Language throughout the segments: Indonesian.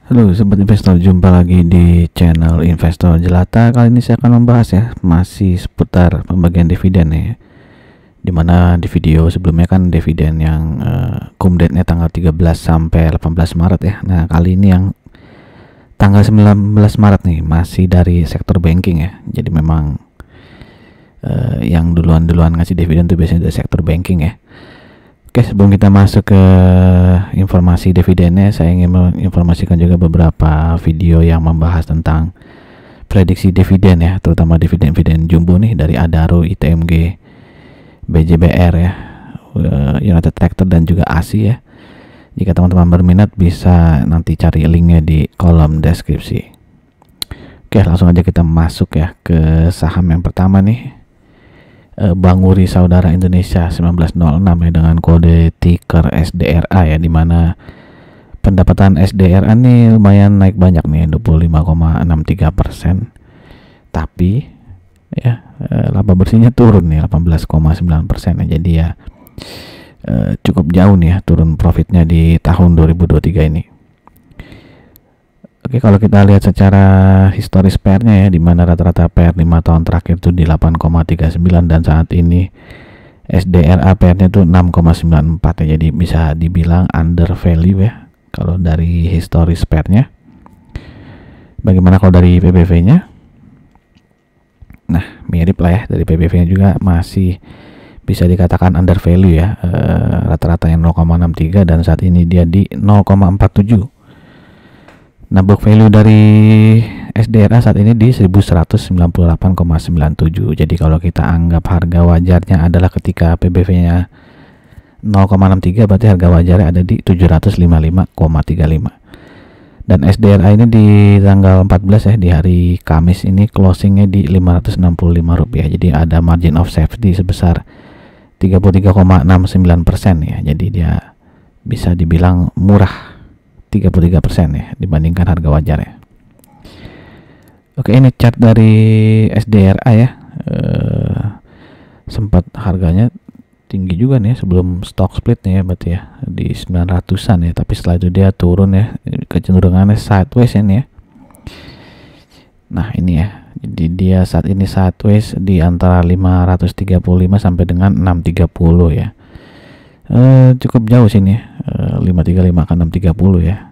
Halo sobat investor, jumpa lagi di channel Investor Jelata. Kali ini saya akan membahas ya, masih seputar pembagian dividen ya. Dimana di video sebelumnya kan dividen yang cum date-nya tanggal 13 sampai 18 Maret ya. Nah kali ini yang tanggal 19 Maret nih masih dari sektor banking ya. Jadi memang yang duluan ngasih dividen tuh biasanya dari sektor banking ya. Oke, sebelum kita masuk ke informasi dividennya, saya ingin menginformasikan juga beberapa video yang membahas tentang prediksi dividen ya, terutama dividen jumbo nih dari Adaro, ITMG, BJBR ya, United Tractor dan juga ASI ya. Jika teman-teman berminat bisa nanti cari linknya di kolom deskripsi. Oke, langsung aja kita masuk ya ke saham yang pertama nih. Banguri Saudara Indonesia 1906 ya, dengan kode ticker SDRA ya, dimana pendapatan SDRA nih lumayan naik banyak nih, 25,63%, tapi ya laba bersihnya turun nih 18,9% ya. Jadi ya cukup jauh nih ya turun profitnya di tahun 2023 ini. Oke, kalau kita lihat secara historis PER-nya ya, di mana rata-rata PER 5 tahun terakhir itu di 8,39 dan saat ini SDRA PER-nya itu 6,94 ya. Jadi bisa dibilang under value ya kalau dari historis PER-nya. Bagaimana kalau dari PBV-nya? Nah, mirip lah ya, dari PBV-nya juga masih bisa dikatakan under value ya. Rata-ratanya 0,63 dan saat ini dia di 0,47. Nah, book value dari SDRA saat ini di 1198,97. Jadi kalau kita anggap harga wajarnya adalah ketika PBV-nya 0,63, berarti harga wajarnya ada di 755,35. Dan SDRA ini di tanggal 14 ya, di hari Kamis ini closingnya di Rp565. Jadi ada margin of safety sebesar 33,69% ya. Jadi dia bisa dibilang murah, 33% ya dibandingkan harga wajar ya. Oke, ini chart dari SDRA ya. Sempat harganya tinggi juga nih sebelum stock split nih ya, berarti ya di 900-an ya, tapi setelah itu dia turun ya, kecenderungannya sideways ini ya. Nah ini ya, jadi dia saat ini sideways di antara 535 sampai dengan 630 ya. Cukup jauh sini ya, 535 ke 630 ya.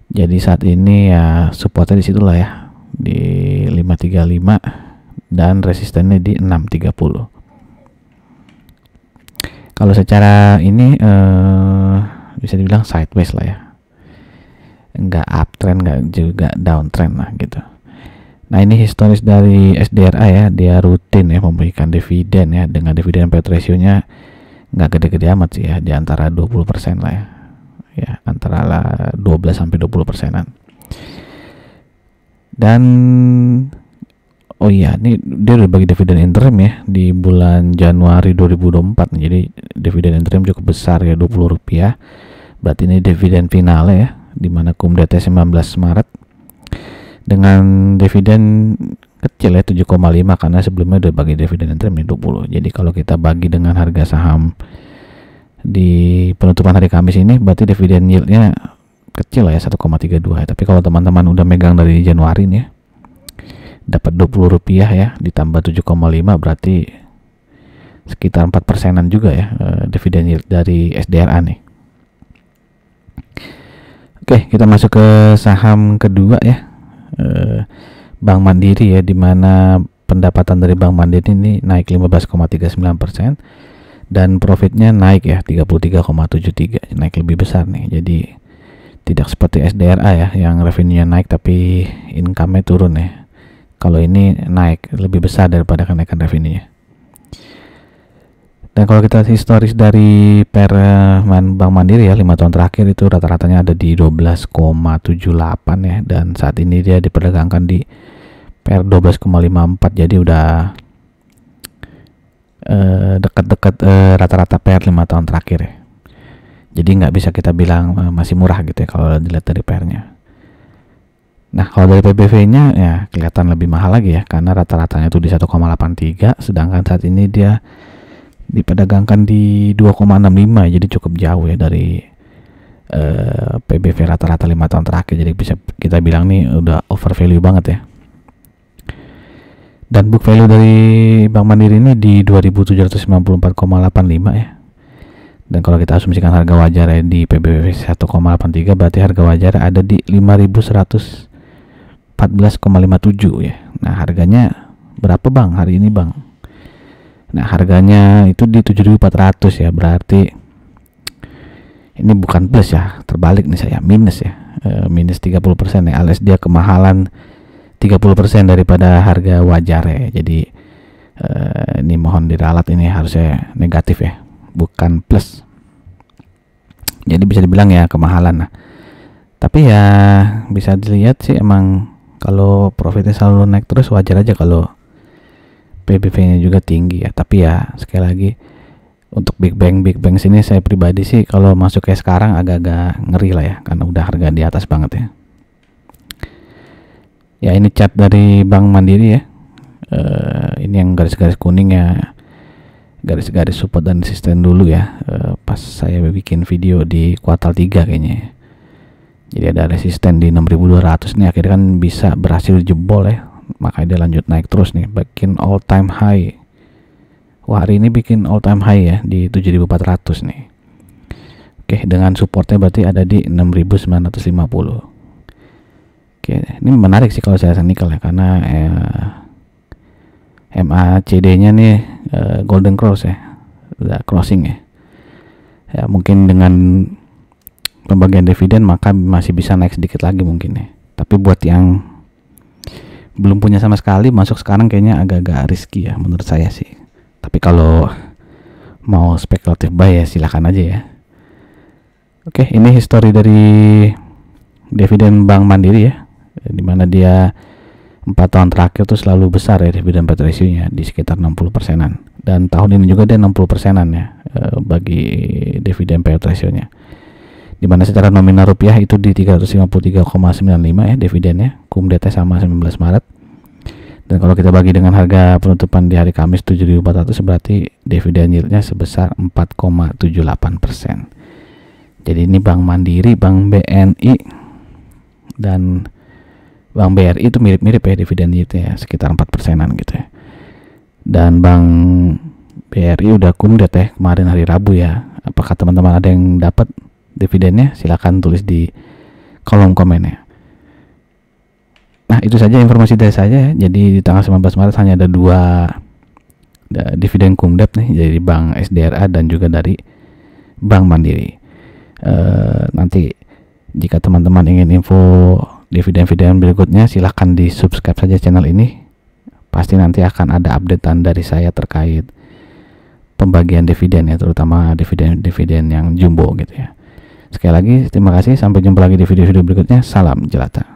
Jadi saat ini ya supportnya di situlah ya, di 535 dan resistennya di 630. Kalau secara ini bisa dibilang sideways lah ya, nggak uptrend nggak juga downtrend lah gitu. Nah ini historis dari SDRA ya, dia rutin ya memberikan dividen ya, dengan dividen payout ratio-nya nggak gede-gede amat sih ya, di antara 20% lah ya, antara 12 sampai 20%-an. Dan oh iya, ini dia udah bagi dividen interim ya di bulan Januari 2024. Jadi dividen interim cukup besar ya, Rp20. Berarti ini dividen final ya, dimana cum date 19 Maret dengan dividen kecil ya, 7,5, karena sebelumnya udah bagi dividen interim nih 20. Jadi kalau kita bagi dengan harga saham di penutupan hari Kamis ini, berarti dividen yield-nya kecil lah ya, 1,32 ya. Tapi kalau teman-teman udah megang dari Januari nih ya, dapat Rp20 ya, ditambah 7,5, berarti sekitar 4%-an juga ya dividen yield dari SDRA nih. Oke, kita masuk ke saham kedua ya, Bank Mandiri ya, dimana pendapatan dari Bank Mandiri ini naik 15,39% dan profitnya naik ya 33,73, naik lebih besar nih. Jadi tidak seperti SDRA ya yang revenue-nya naik tapi income-nya turun ya. Kalau ini naik lebih besar daripada kenaikan revenue-nya. Dan kalau kita historis dari per Bank Mandiri ya, 5 tahun terakhir itu rata-ratanya ada di 12,78 ya, dan saat ini dia diperdagangkan di per 12,54. Jadi udah dekat-dekat rata-rata per 5 tahun terakhir ya. Jadi nggak bisa kita bilang masih murah gitu ya kalau dilihat dari PR-nya. Nah kalau dari PBV-nya ya kelihatan lebih mahal lagi ya, karena rata-ratanya itu di 1,83, sedangkan saat ini dia diperdagangkan di 2,65, jadi cukup jauh ya dari PBV rata-rata 5 tahun terakhir. Jadi bisa kita bilang nih udah over value banget ya. Dan book value dari Bank Mandiri ini di 2.794,85 ya. Dan kalau kita asumsikan harga wajar di PBV 1,83, berarti harga wajar ada di 5.114,57 ya. Nah, harganya berapa Bang hari ini Bang? Nah, harganya itu di 7.400 ya. Berarti ini bukan plus ya, terbalik nih saya, minus ya. Minus 30% ya, alias dia kemahalan 30% daripada harga wajar ya. Jadi ini mohon diralat, ini harusnya negatif ya, bukan plus. Jadi bisa dibilang ya kemahalan. Nah, tapi ya bisa dilihat sih emang kalau profitnya selalu naik terus wajar aja kalau PBV-nya juga tinggi ya. Tapi ya sekali lagi untuk Big Bang sini saya pribadi sih kalau masuk kayak sekarang agak-agak ngeri lah ya, karena udah harga di atas banget ya. Ya ini chart dari Bank Mandiri ya. Ini yang garis-garis kuning ya, garis-garis support dan resisten dulu ya. Pas saya bikin video di kuartal 3 kayaknya ya. Jadi ada resisten di 6.200 nih, akhirnya kan bisa berhasil jebol ya, makanya dia lanjut naik terus nih, bikin all time high. Wah, hari ini bikin all time high ya di 7.400 nih. Oke, dengan supportnya berarti ada di 6.950. Oke, ini menarik sih kalau saya nikel ya, karena MACD-nya nih golden cross ya, udah crossing ya. Ya mungkin dengan pembagian dividen maka masih bisa naik sedikit lagi mungkin ya. Tapi buat yang belum punya sama sekali, masuk sekarang kayaknya agak-agak risky ya menurut saya sih. Tapi kalau mau spekulatif buy ya silakan aja ya. Oke, ini history dari dividen Bank Mandiri ya, dimana dia 4 tahun terakhir tuh selalu besar ya dividen payout ratio-nya di sekitar 60%-an. Dan tahun ini juga dia 60%-an ya bagi dividen payout ratio-nya. Dimana secara nominal rupiah itu di 353,95 ya dividennya, kumdatnya sama 19 Maret. Dan kalau kita bagi dengan harga penutupan di hari Kamis 7.400, berarti dividen yield-nya sebesar 4,78%. Jadi ini Bank Mandiri, Bank BNI, dan Bank BRI itu mirip-mirip ya dividen yield-nya, sekitar 4%-an gitu ya. Dan Bank BRI udah kundet ya kemarin hari Rabu ya. Apakah teman-teman ada yang dapat dividennya? Silakan tulis di kolom komen ya. Nah, itu saja informasi dari saya. Jadi di tanggal 19 Maret hanya ada 2 dividen kumdet nih, dari Bank SDRA dan juga dari Bank Mandiri. Nanti jika teman-teman ingin info dividen-dividen berikutnya, silahkan di subscribe saja channel ini. Pasti nanti akan ada updatean dari saya terkait pembagian dividen ya, terutama dividen yang jumbo gitu ya. Sekali lagi terima kasih, sampai jumpa lagi di video-video berikutnya. Salam jelata.